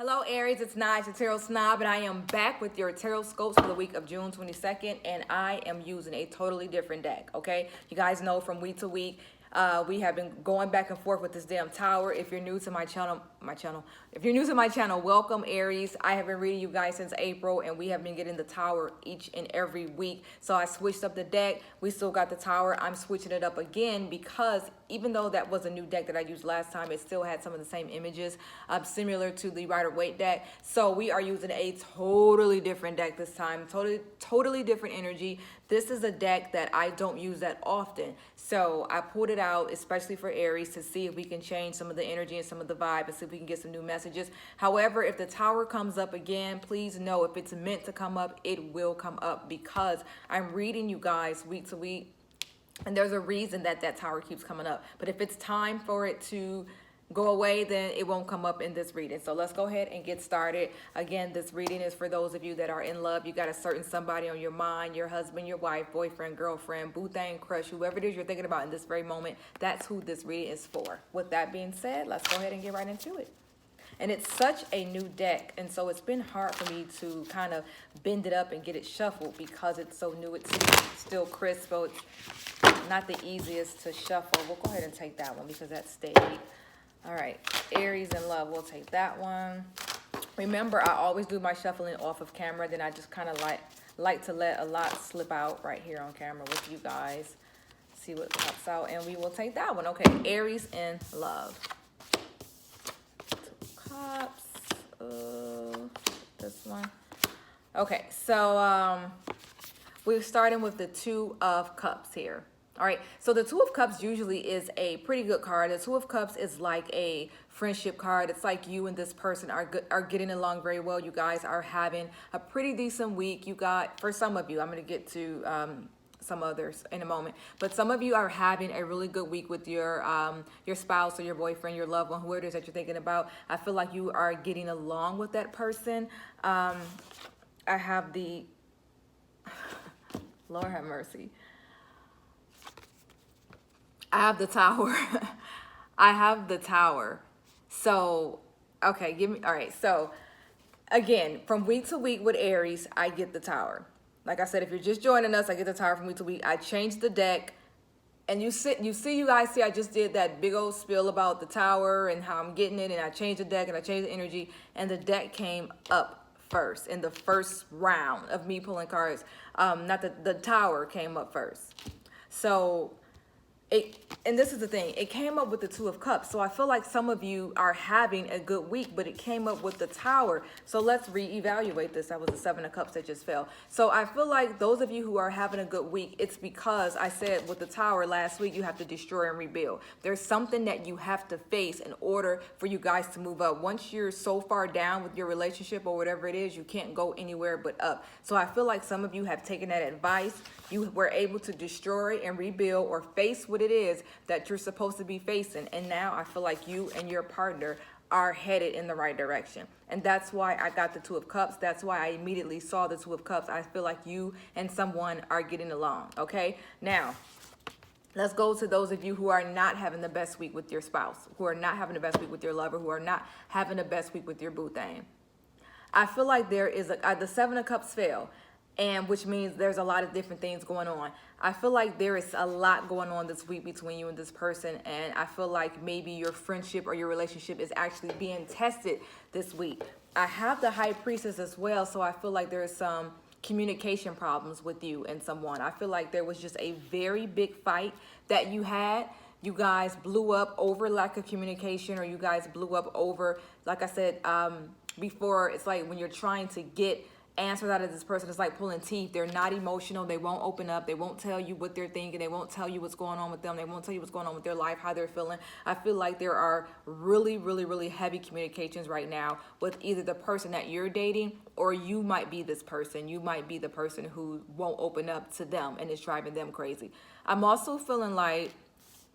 Hello Aries, it's Nige, the Tarot Snob, and I am back with your tarot scopes for the week of June 22nd, and I am using a totally different deck, okay? You guys know from week to week, we have been going back and forth with this damn tower. If you're new to if you're new to my channel, welcome Aries. I have been reading you guys since April, and we have been getting the tower each and every week. So I switched up the deck. We still got the tower. I'm switching it up again because even though that was a new deck that I used last time, it still had some of the same images, similar to the Rider-Waite deck. So we are using a totally different deck this time, totally different energy. This is a deck that I don't use that often. So I pulled it out, especially for Aries, to see if we can change some of the energy and some of the vibe and see if we can get some new messages. However, if the tower comes up again, please know if it's meant to come up, it will come up because I'm reading you guys week to week. And there's a reason that that tower keeps coming up. But if it's time for it to go away, then it won't come up in this reading. So let's go ahead and get started. Again, this reading is for those of you that are in love. You got a certain somebody on your mind, your husband, your wife, boyfriend, girlfriend, boo thing, crush, whoever it is you're thinking about in this very moment. That's who this reading is for. With that being said, let's go ahead and get right into it. And it's such a new deck, and so it's been hard for me to kind of bend it up and get it shuffled because it's so new. It's still crisp, so it's not the easiest to shuffle. We'll go ahead and take that one because that's steady. All right, Aries in love, we'll take that one. Remember, I always do my shuffling off of camera, then I just kind of like to let a lot slip out right here on camera with you guys. See what pops out, and we will take that one. Okay, Aries in love. Cups, this one. Okay, so we're starting with the Two of Cups here. All right, so the Two of Cups usually is a pretty good card. The Two of Cups is like a friendship card. It's like you and this person are getting along very well. You guys are having a pretty decent week. You got, for some of you, I'm going to get to some others in a moment, but some of you are having a really good week with your spouse or your boyfriend, your loved one, whoever it is that you're thinking about. I feel like you are getting along with that person. I have the Lord have mercy. I have the tower. I have the tower. So, okay, all right. So again, from week to week with Aries, I get the tower. Like I said, if you're just joining us, I get the tower from week to week. I changed the deck, and you guys see I just did that big old spiel about the tower and how I'm getting it, and I changed the deck and I changed the energy, and the deck came up first in the first round of me pulling cards. Not the tower came up first. So and this is the thing, it came up with the Two of Cups. So I feel like some of you are having a good week, but it came up with the Tower. So let's reevaluate this. That was the Seven of Cups that just fell. So I feel like those of you who are having a good week, it's because I said with the Tower last week, you have to destroy and rebuild. There's something that you have to face in order for you guys to move up. Once you're so far down with your relationship or whatever it is, you can't go anywhere but up. So I feel like some of you have taken that advice. You were able to destroy and rebuild or face what it is that you're supposed to be facing. And now I feel like you and your partner are headed in the right direction. And that's why I got the Two of Cups. That's why I immediately saw the Two of Cups. I feel like you and someone are getting along. Okay. Now, let's go to those of you who are not having the best week with your spouse, who are not having the best week with your lover, who are not having the best week with your boo thing. I feel like there is the Seven of Cups fell, and which means there's a lot of different things going on. I feel like there is a lot going on this week between you and this person, and I feel like maybe your friendship or your relationship is actually being tested this week. I have the High Priestess as well, so I feel like there's some communication problems with you and someone. I feel like there was just a very big fight that you had. You guys blew up over lack of communication, or you guys blew up over, like I said before, it's like when you're trying to get answers out of this person, it's like pulling teeth. They're not emotional. They won't open up. They won't tell you what they're thinking. They won't tell you what's going on with them. They won't tell you what's going on with their life, how they're feeling. I feel like there are really, really, really heavy communications right now with either the person that you're dating, or you might be this person. You might be the person who won't open up to them and it's driving them crazy. I'm also feeling like,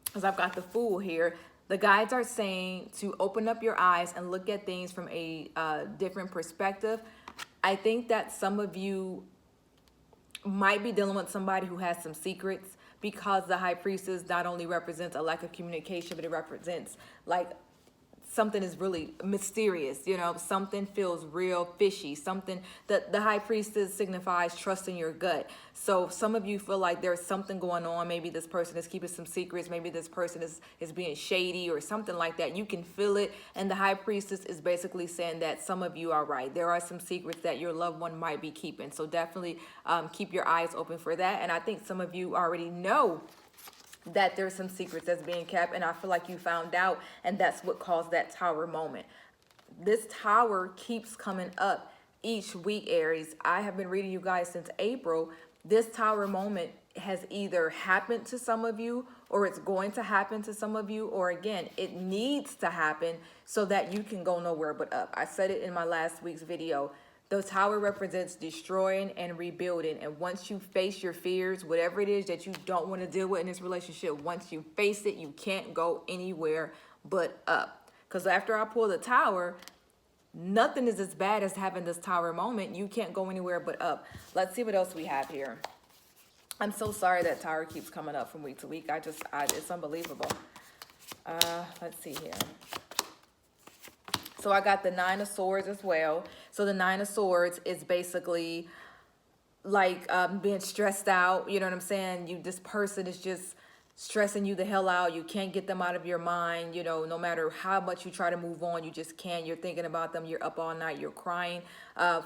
because I've got the Fool here, the guides are saying to open up your eyes and look at things from a different perspective. I think that some of you might be dealing with somebody who has some secrets, because the High Priestess not only represents a lack of communication, but it represents like something is really mysterious, you know, something feels real fishy, something that the high priestess signifies trust in your gut. So some of you feel like there's something going on. Maybe this person is keeping some secrets. Maybe this person is being shady or something like that. You can feel it. And the high priestess is basically saying that some of you are right. There are some secrets that your loved one might be keeping. So definitely keep your eyes open for that. And I think some of you already know that there's some secrets that's being kept, and I feel like you found out, and that's what caused that tower moment. This tower keeps coming up each week, Aries. I have been reading you guys since April. This tower moment has either happened to some of you, or it's going to happen to some of you, or again, it needs to happen so that you can go nowhere but up. I said it in my last week's video. The tower represents destroying and rebuilding. And once you face your fears, whatever it is that you don't want to deal with in this relationship, once you face it, you can't go anywhere but up. Because after I pull the tower, nothing is as bad as having this tower moment. You can't go anywhere but up. Let's see what else we have here. I'm so sorry that tower keeps coming up from week to week. It's unbelievable. Let's see here. So I got the Nine of Swords as well. So the Nine of Swords is basically like being stressed out. You know what I'm saying? This person is just stressing you the hell out. You can't get them out of your mind. You know, no matter how much you try to move on, you just can't. You're thinking about them. You're up all night. You're crying.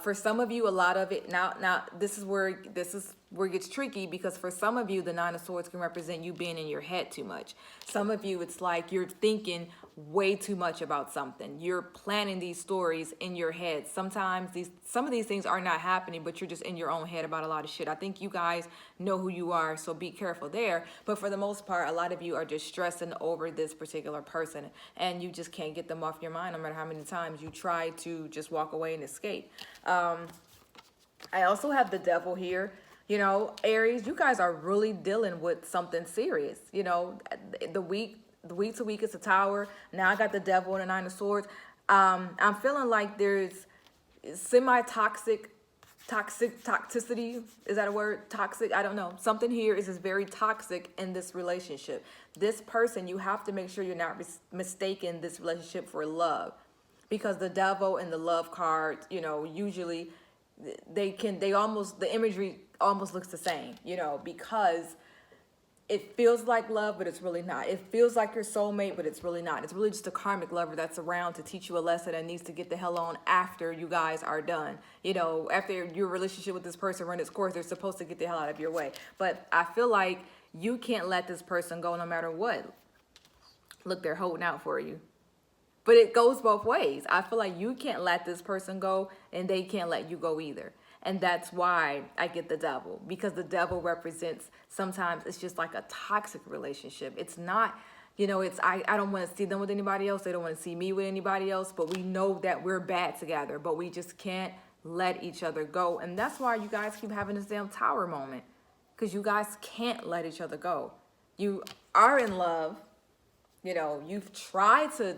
For some of you, a lot of it now this is where it gets tricky, because for some of you, the Nine of Swords can represent you being in your head too much. Some of you, it's like you're thinking way too much about something. You're planning these stories in your head. Sometimes some of these things are not happening, but you're just in your own head about a lot of shit. I think you guys know who you are, so be careful there. But for the most part, a lot of you are just stressing over this particular person, and you just can't get them off your mind no matter how many times you try to just walk away and escape. I also have the Devil here. You know, Aries, you guys are really dealing with something serious. You know, the week to week is a tower. Now I got the Devil and the Nine of Swords. I'm feeling like there's toxicity. Is that a word? Toxic? I don't know. Something here is just very toxic in this relationship. This person, you have to make sure you're not mistaking this relationship for love, because the Devil and the Love card, you know, usually the imagery almost looks the same, you know, because it feels like love, but it's really not. It feels like your soulmate, but it's really not. It's really just a karmic lover that's around to teach you a lesson and needs to get the hell on after you guys are done. You know, after your relationship with this person run its course, they're supposed to get the hell out of your way. But I feel like you can't let this person go no matter what. Look, they're holding out for you. But it goes both ways. I feel like you can't let this person go, and they can't let you go either. And that's why I get the Devil, because the Devil represents, sometimes it's just like a toxic relationship. It's not, you know, I don't want to see them with anybody else. They don't want to see me with anybody else. But we know that we're bad together, but we just can't let each other go. And that's why you guys keep having this damn tower moment, because you guys can't let each other go. You are in love. You know, you've tried to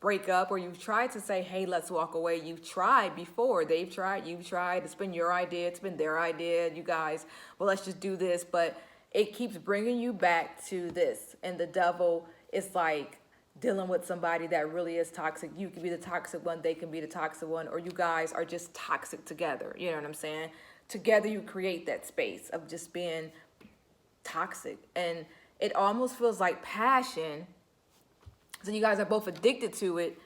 break up, or you've tried to say, hey, let's walk away. You've tried before. They've tried, you've tried. It's been your idea, it's been their idea. You guys, well, let's just do this. But it keeps bringing you back to this. And the Devil is like dealing with somebody that really is toxic. You can be the toxic one, they can be the toxic one, or you guys are just toxic together. You know what I'm saying? Together you create that space of just being toxic. And it almost feels like passion. So you guys are both addicted to it,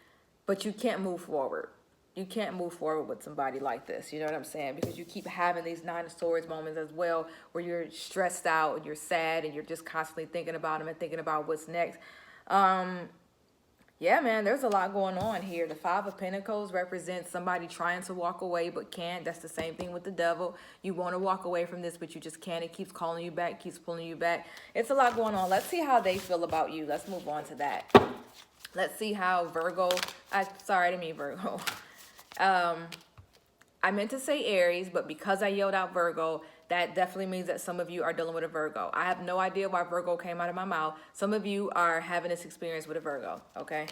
but you can't move forward. You can't move forward with somebody like this. You know what I'm saying? Because you keep having these Nine of Swords moments as well, where you're stressed out and you're sad and you're just constantly thinking about them and thinking about what's next. Yeah, man, there's a lot going on here. The Five of Pentacles represents somebody trying to walk away but can't. That's the same thing with the Devil. You want to walk away from this, but you just can't. It keeps calling you back, keeps pulling you back. It's a lot going on. Let's see how they feel about you. Let's move on to that. Let's see how Virgo, sorry, I didn't mean Virgo. I meant to say Aries, but because I yelled out Virgo, that definitely means that some of you are dealing with a Virgo. I have no idea why Virgo came out of my mouth. Some of you are having this experience with a Virgo, okay?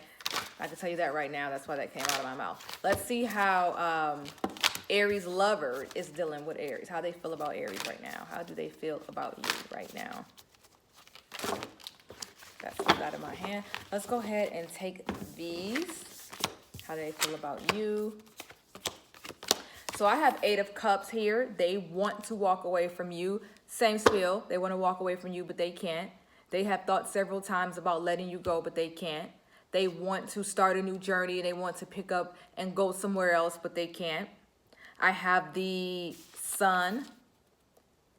I can tell you that right now. That's why that came out of my mouth. Let's see how Aries lover is dealing with Aries. How they feel about Aries right now. How do they feel about you right now? Got some out of my hand. Let's go ahead and take these. how they feel about you. So I have 8 of Cups here. They want to walk away from you. Same spiel. They want to walk away from you, but they can't. They have thought several times about letting you go, but they can't. They want to start a new journey. They want to pick up and go somewhere else, but they can't. I have the Sun.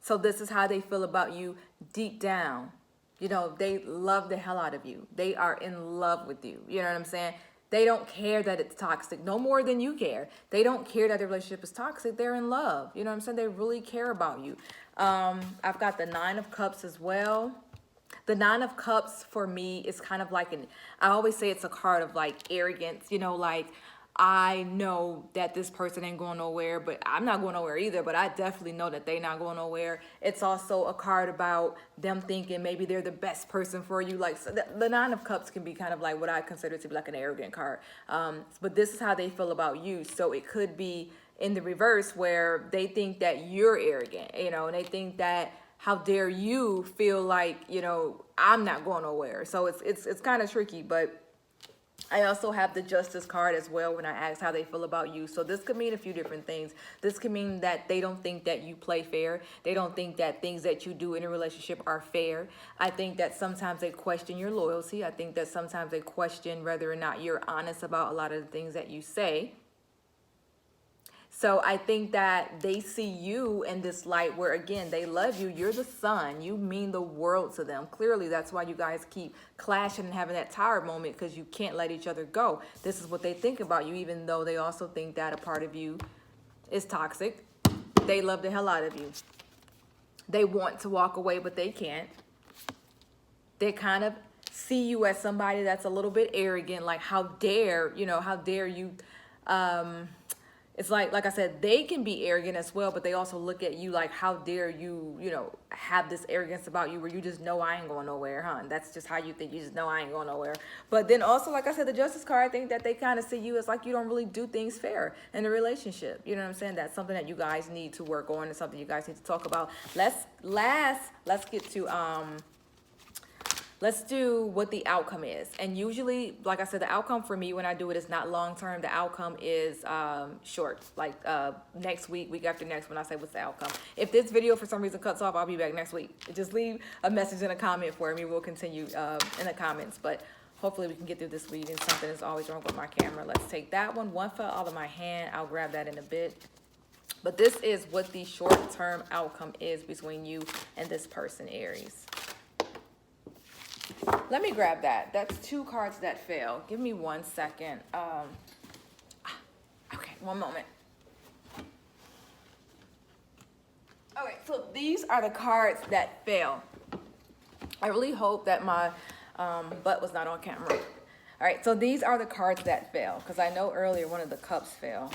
So this is how they feel about you deep down. You know, they love the hell out of you. They are in love with you. You know what I'm saying? They don't care that it's toxic, no more than you care. They don't care that the relationship is toxic. They're in love. You know what I'm saying? They really care about you. I've got the 9 of Cups as well. The 9 of Cups for me is kind of like I always say it's a card of like arrogance, you know, like I know that this person ain't going nowhere, but I'm not going nowhere either, but I definitely know that they not going nowhere. It's also a card about them thinking maybe they're the best person for you. Like, so the 9 of Cups can be kind of like what I consider to be like an arrogant card. But this is how they feel about you. So it could be in the reverse where they think that you're arrogant, you know, and they think that how dare you feel like, you know, I'm not going nowhere. So it's kind of tricky, but I also have the Justice card as well when I ask how they feel about you. So this could mean a few different things. This could mean that they don't think that you play fair. They don't think that things that you do in a relationship are fair. I think that sometimes they question your loyalty. I think that sometimes they question whether or not you're honest about a lot of the things that you say. So I think that they see you in this light where, again, they love you. You're the sun. You mean the world to them. Clearly, that's why you guys keep clashing and having that tower moment, because you can't let each other go. This is what they think about you, even though they also think that a part of you is toxic. They love the hell out of you. They want to walk away, but they can't. They kind of see you as somebody that's a little bit arrogant, like how dare you, it's like I said, they can be arrogant as well, but they also look at you like, how dare you, you know, have this arrogance about you where you just know I ain't going nowhere, huh? That's just how you think. You just know I ain't going nowhere. But then also, like I said, the Justice card, I think that they kind of see you as like you don't really do things fair in a relationship. You know what I'm saying? That's something that you guys need to work on and something you guys need to talk about. Let's get to let's do what the outcome is. And usually, like I said, the outcome for me when I do it is not long term. The outcome is short, like next week, week after next, when I say what's the outcome. If this video for some reason cuts off, I'll be back next week. Just leave a message in a comment for me. We'll continue in the comments. But hopefully we can get through this reading. Something is always wrong with my camera. Let's take that one. One fell out of my hand. I'll grab that in a bit. But this is what the short-term outcome is between you and this person, Aries. Let me grab that. That's 2 cards that fail. Give me 1 second. Okay, one moment. Okay, so these are the cards that fail. I really hope that my butt was not on camera. All right, so these are the cards that fail, because I know earlier one of the cups fell.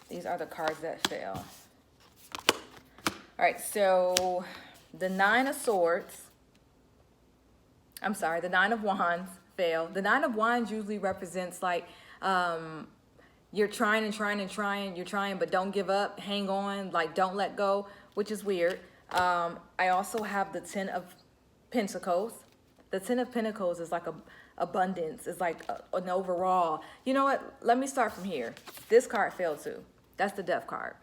These are the cards that fail. All right, so the 9 of Swords. I'm sorry, the 9 of Wands failed. The 9 of Wands usually represents like you're trying, you're trying, but don't give up, hang on, like don't let go, which is weird. I also have the 10 of Pentacles. The 10 of Pentacles is like a abundance, it's like an overall. You know what? Let me start from here. This card failed too. That's the Death card.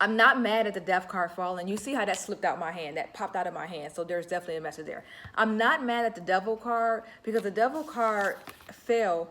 I'm not mad at the Death card falling. You see how that slipped out my hand, that popped out of my hand. So there's definitely a message there. I'm not mad at the Devil card because the Devil card fell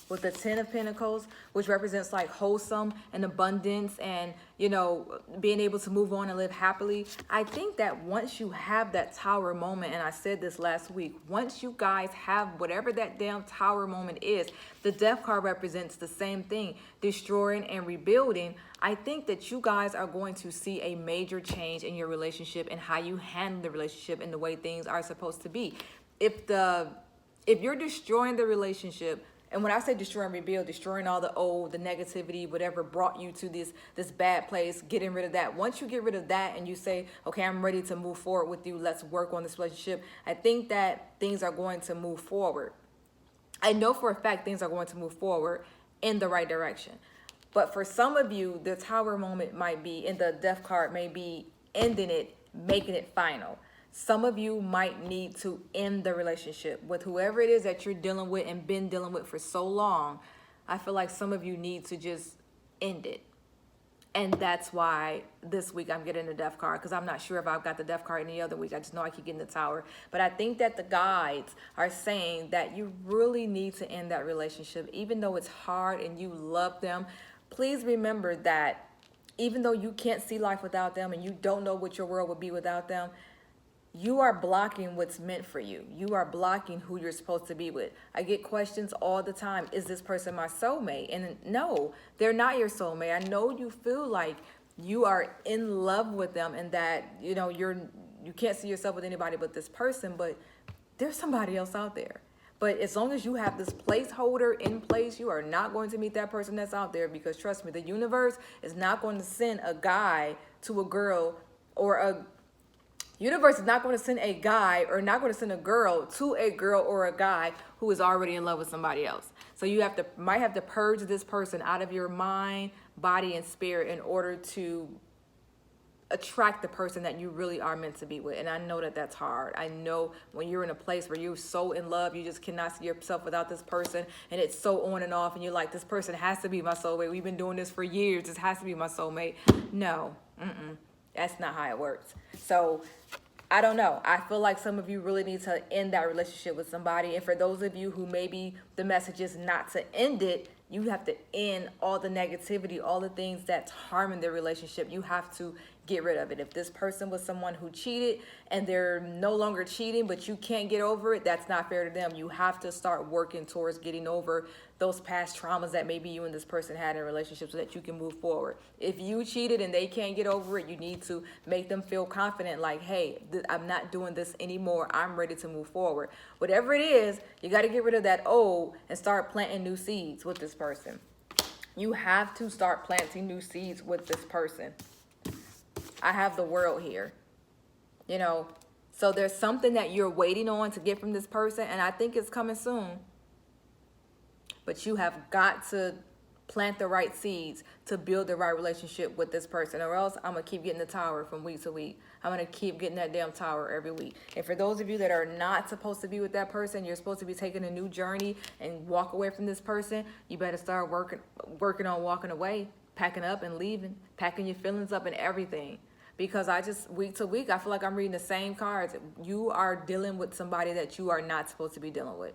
with the 10 of Pentacles, which represents like wholesome and abundance and, you know, being able to move on and live happily. I think that once you have that tower moment, and I said this last week, once you guys have whatever that damn tower moment is, the Death card represents the same thing, destroying and rebuilding. I think that you guys are going to see a major change in your relationship and how you handle the relationship and the way things are supposed to be. If you're destroying the relationship, and when I say destroy and rebuild, destroying all the old, the negativity, whatever brought you to this bad place, getting rid of that. Once you get rid of that and you say, okay, I'm ready to move forward with you, let's work on this relationship, I think that things are going to move forward. I know for a fact things are going to move forward in the right direction. But for some of you, the tower moment might be, and the Death card may be ending it, making it final. Some of you might need to end the relationship with whoever it is that you're dealing with and been dealing with for so long. I feel like some of you need to just end it. And that's why this week I'm getting the death card, because I'm not sure if I've got the death card any other week. I just know I keep getting the Tower. But I think that the guides are saying that you really need to end that relationship, even though it's hard and you love them. Please remember that even though you can't see life without them and you don't know what your world would be without them, you are blocking what's meant for you. You are blocking who you're supposed to be with. I get questions all the time. Is this person my soulmate? And no, they're not your soulmate. I know you feel like you are in love with them and that, you know, you can't see yourself with anybody but this person, but there's somebody else out there. But as long as you have this placeholder in place, you are not going to meet that person that's out there, because trust me, the universe is not going to send a guy to a girl, or a universe is not going to send a guy, or not going to send a girl to a girl or a guy who is already in love with somebody else. So you might have to purge this person out of your mind, body, and spirit in order to attract the person that you really are meant to be with. And I know that that's hard. I know when you're in a place where you're so in love, you just cannot see yourself without this person, and it's so on and off, and you're like, this person has to be my soulmate. We've been doing this for years. This has to be my soulmate. No, that's not how it works. So I don't know. I feel like some of you really need to end that relationship with somebody. And for those of you who maybe the message is not to end it, you have to end all the negativity, all the things that's harming the relationship. You have to get rid of it. If this person was someone who cheated and they're no longer cheating, but you can't get over it, that's not fair to them. You have to start working towards getting over those past traumas that maybe you and this person had in a relationship so that you can move forward. If you cheated and they can't get over it, you need to make them feel confident, like, hey, I'm not doing this anymore. I'm ready to move forward. Whatever it is, you got to get rid of that old and start planting new seeds with this person. You have to start planting new seeds with this person. I have the world here, you know, so there's something that you're waiting on to get from this person, and I think it's coming soon. But you have got to plant the right seeds to build the right relationship with this person, or else I'm going to keep getting the Tower from week to week. I'm going to keep getting that damn Tower every week. And for those of you that are not supposed to be with that person, you're supposed to be taking a new journey and walk away from this person, you better start working on walking away, packing up and leaving, packing your feelings up and everything. Because week to week, I feel like I'm reading the same cards. You are dealing with somebody that you are not supposed to be dealing with.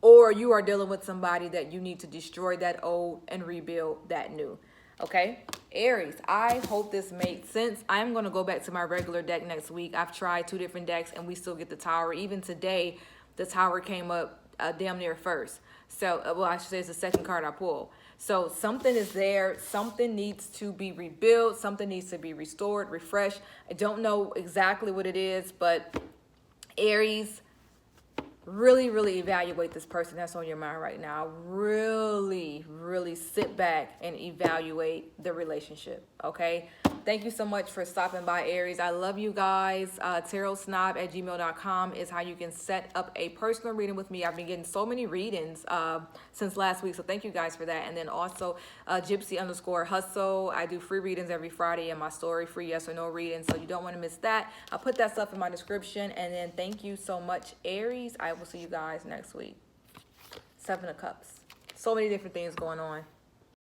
Or you are dealing with somebody that you need to destroy that old and rebuild that new. Okay? Aries, I hope this made sense. I'm going to go back to my regular deck next week. I've tried 2 different decks and we still get the Tower. Even today, the Tower came up damn near first. So, well, I should say it's the second card I pulled. So something is there. Something needs to be rebuilt. Something needs to be restored, refreshed. I don't know exactly what it is, but Aries, really, really evaluate this person that's on your mind right now. Really, really sit back and evaluate the relationship, okay? Thank you so much for stopping by, Aries. I love you guys. tarotsnob@gmail.com is how you can set up a personal reading with me. I've been getting so many readings since last week, so thank you guys for that. And then also Gypsy_Hustle. I do free readings every Friday in my story, free yes or no readings, so you don't want to miss that. I'll put that stuff in my description. And then thank you so much, Aries. I will see you guys next week. 7 of Cups. So many different things going on.